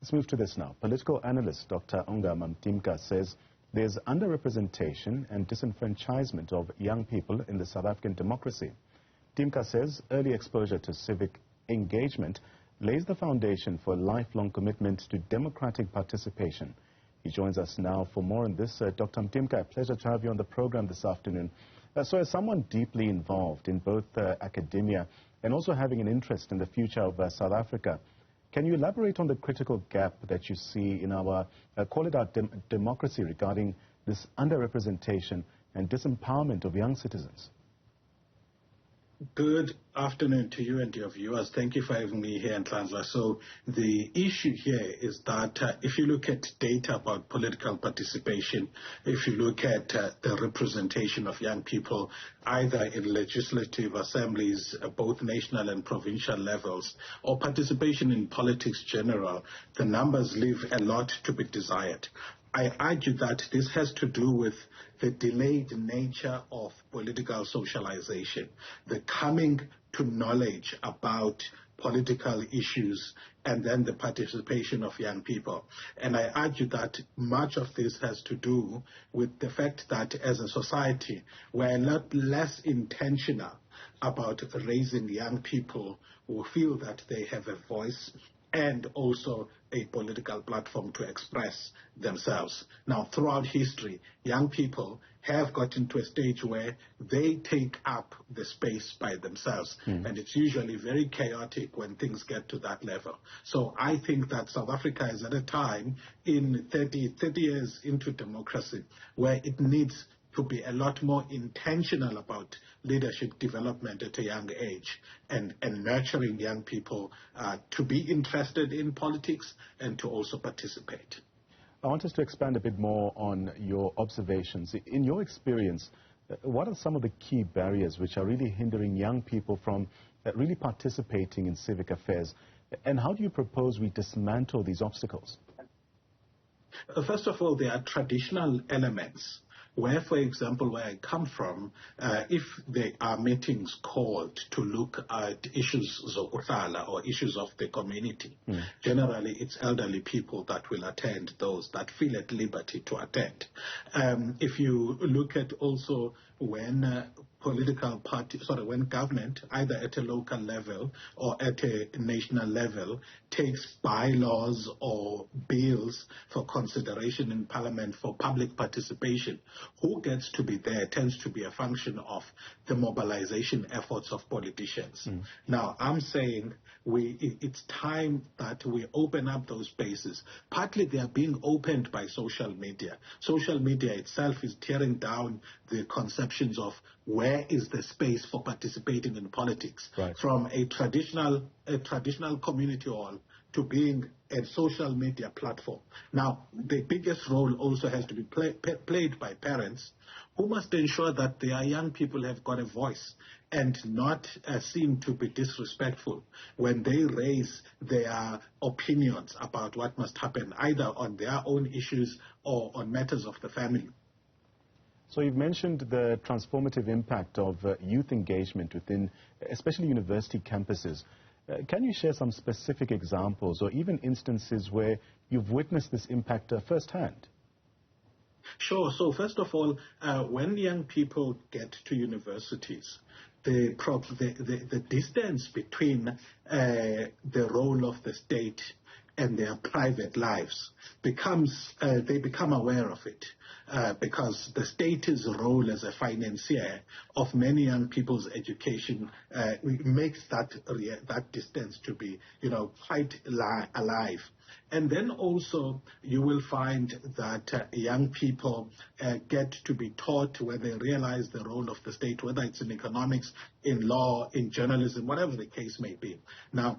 Let's move to this now. Political analyst Dr Ongama Mtimka says there's underrepresentation and disenfranchisement of young people in the South African democracy. Mtimka says early exposure to civic engagement lays the foundation for a lifelong commitment to democratic participation. He joins us now for more on this. Dr. Mtimka, a pleasure to have you on the program this afternoon. So as someone deeply involved in both academia and also having an interest in the future of South Africa, can you elaborate on the critical gap that you see in our, call it our democracy regarding this underrepresentation and disempowerment of young citizens? Good afternoon to you and your viewers. Thank you for having me here in Transla. So the issue here is that if you look at data about political participation, if you look at the representation of young people, either in legislative assemblies, both national and provincial levels, or participation in politics general, the numbers leave a lot to be desired. I argue that this has to do with the delayed nature of political socialization, the coming to knowledge about political issues, and then the participation of young people. And I argue that much of this has to do with the fact that as a society, we're a lot less intentional about raising young people who feel that they have a voice and also a political platform to express themselves. Now, throughout history, young people have gotten to a stage where they take up the space by themselves, and it's usually very chaotic when things get to that level. So I think that South Africa is at a time in 30 years into democracy where it needs to be a lot more intentional about leadership development at a young age and nurturing young people to be interested in politics and to also participate. I want us to expand a bit more on your observations. In your experience, what are some of the key barriers which are really hindering young people from really participating in civic affairs? And how do you propose we dismantle these obstacles? First of all, there are traditional elements where, for example, where I come from, if there are meetings called to look at issues zokuhlala or issues of the community, generally it's elderly people that will attend, those that feel at liberty to attend. If you look at also when political parties, when government, either at a local level or at a national level, takes bylaws or bills for consideration in Parliament for public participation, who gets to be there tends to be a function of the mobilization efforts of politicians. Now, I'm saying it's time that we open up those spaces. Partly they are being opened by social media. Social media itself is tearing down the conceptions of where is the space for participating in politics, from a traditional community hall to being a social media platform. Now, the biggest role also has to be played by parents, who must ensure that their young people have got a voice and not seem to be disrespectful when they raise their opinions about what must happen, either on their own issues or on matters of the family. So you've mentioned the transformative impact of youth engagement within, especially university campuses. Can you share some specific examples or even instances where you've witnessed this impact firsthand? Sure. So first of all, when young people get to universities, the distance between the role of the state and their private lives becomes, they become aware of it. Because the state's role as a financier of many young people's education makes that distance to be, quite alive. And then also you will find that young people get to be taught, when they realize the role of the state, whether it's in economics, in law, in journalism, whatever the case may be. Now,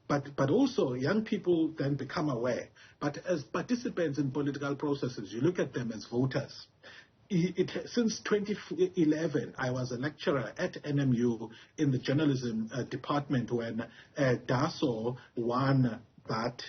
but also young people then become aware. But as participants in political processes, you look at them as voters. Since 2011, I was a lecturer at NMU in the journalism department when DASO won that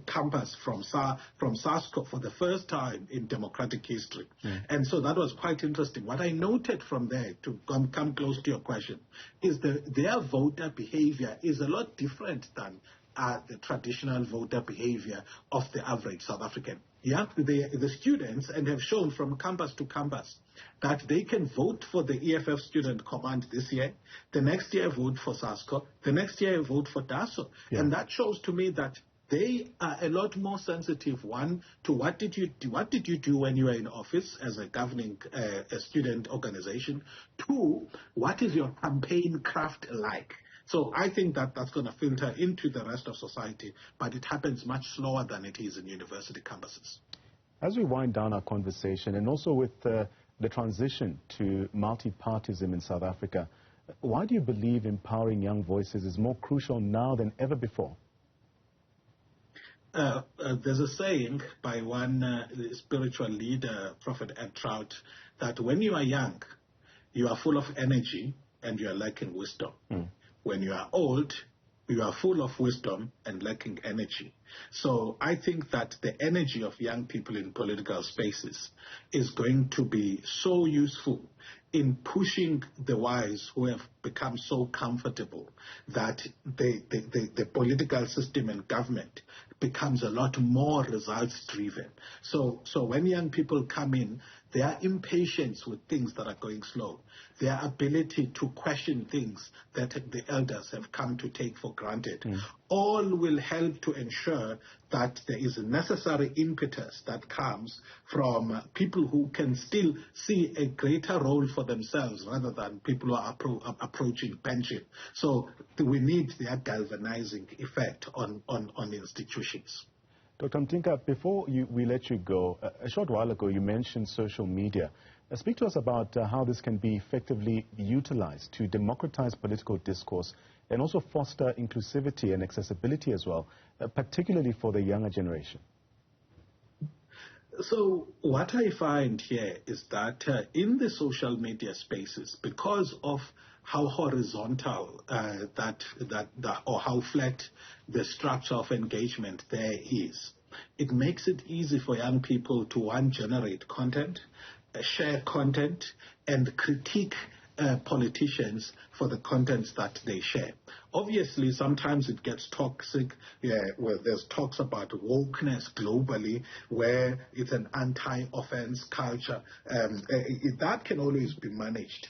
campus from SASCO for the first time in democratic history. And so that was quite interesting. What I noted from there, to come close to your question, is their voter behavior is a lot different than the traditional voter behavior of the average South African. Yeah, the students, and have shown from campus to campus that they can vote for the EFF Student Command this year, the next year vote for SASCO, the next year vote for DASO. Yeah. And that shows to me that they are a lot more sensitive, one, to what did you do when you were in office as a governing a student organization, two, what is your campaign craft like? So I think that that's going to filter into the rest of society, but it happens much slower than it is in university campuses. As we wind down our conversation, and also with the transition to multi-partyism in South Africa, why do you believe empowering young voices is more crucial now than ever before? There's a saying by one spiritual leader, Prophet Ed Trout, that when you are young, you are full of energy and you are lacking wisdom. When you are old, you are full of wisdom and lacking energy. So I think that the energy of young people in political spaces is going to be so useful in pushing the wise who have become so comfortable that the political system and government becomes a lot more results-driven. So when young people come in, their impatience with things that are going slow, their ability to question things that the elders have come to take for granted, all will help to ensure that there is a necessary impetus that comes from people who can still see a greater role for themselves rather than people who are approaching pension. So we need that galvanizing effect on institutions. Dr. Mtimka, before we let you go, a short while ago you mentioned social media. Speak to us about how this can be effectively utilized to democratize political discourse and also foster inclusivity and accessibility as well, particularly for the younger generation. So what I find here is that in the social media spaces, because of how horizontal or how flat the structure of engagement there is, it makes it easy for young people to, one, generate content, share content, and critique politicians for the contents that they share. Obviously, sometimes it gets toxic, where there's talks about wokeness globally, where it's an anti-offense culture. That can always be managed.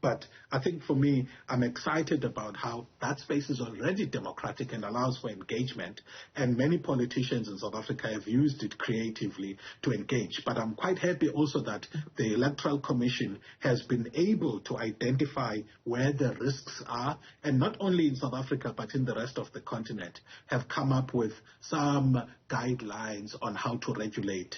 But I think for me, I'm excited about how that space is already democratic and allows for engagement. And many politicians in South Africa have used it creatively to engage. But I'm quite happy also that the Electoral Commission has been able to identify where the risks are, and not only in South Africa, but in the rest of the continent, have come up with some guidelines on how to regulate,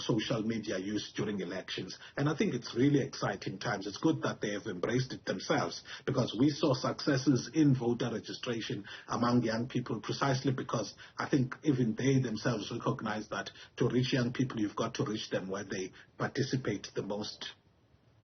social media use during elections. And I think it's really exciting times. It's good that they have embraced it themselves, because we saw successes in voter registration among young people precisely because I think even they themselves recognize that to reach young people, you've got to reach them where they participate the most